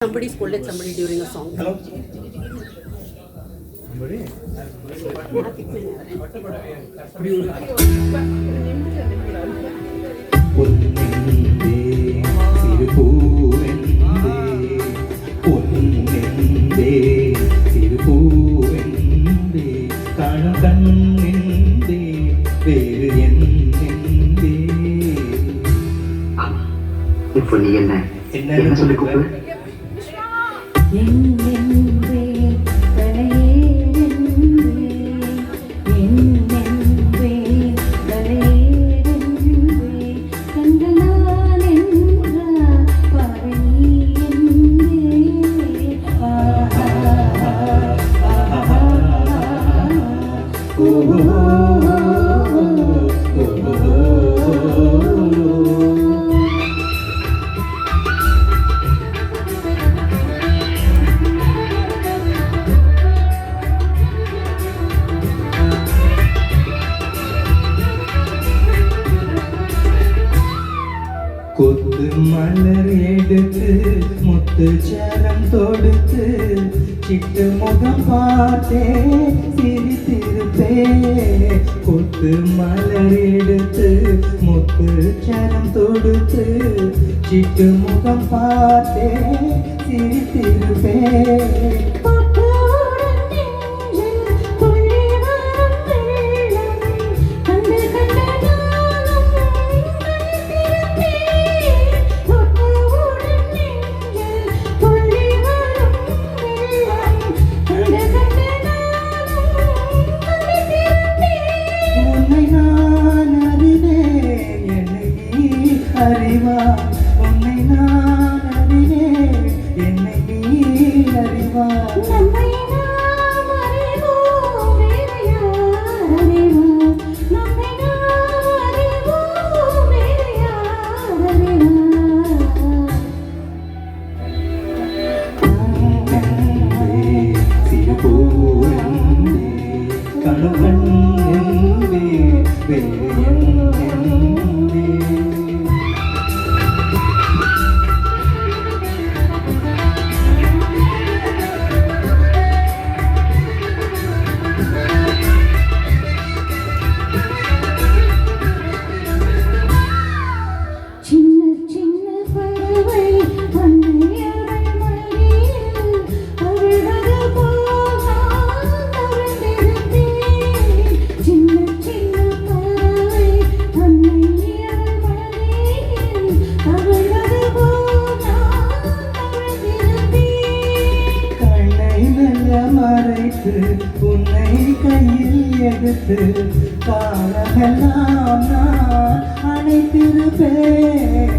Somebody scolded somebody during a song. Hello? Somebody? இப்போ நீ என்ன சொல்லி கூப்பிடு? கொத்து மலர் எடுத்து முத்து சரம் தொடுத்து சிட்டு முகம் பார்த்தே சிரித்திருப்பே. கொத்து மலர் எடுத்து முத்து சரம் தொடுத்து சிட்டு முகம் பார்த்தே சிரித்திருப்பே. உன்னை நான் அறிவேன், என்னை நீ அறிவாய். நம்மை நாம் அறிவோம், வேறு யார் அறிவார்? நம்மை நாம் அறிவோம், வேறு யார் அறிவார்? சிறு பூவென்பே, கணவன் என்பே, வேறு என்பே. மறைத்து உன்னை கையில் எடுத்து காலமெல்லாம் நான் அணைத்திருப்பேன்.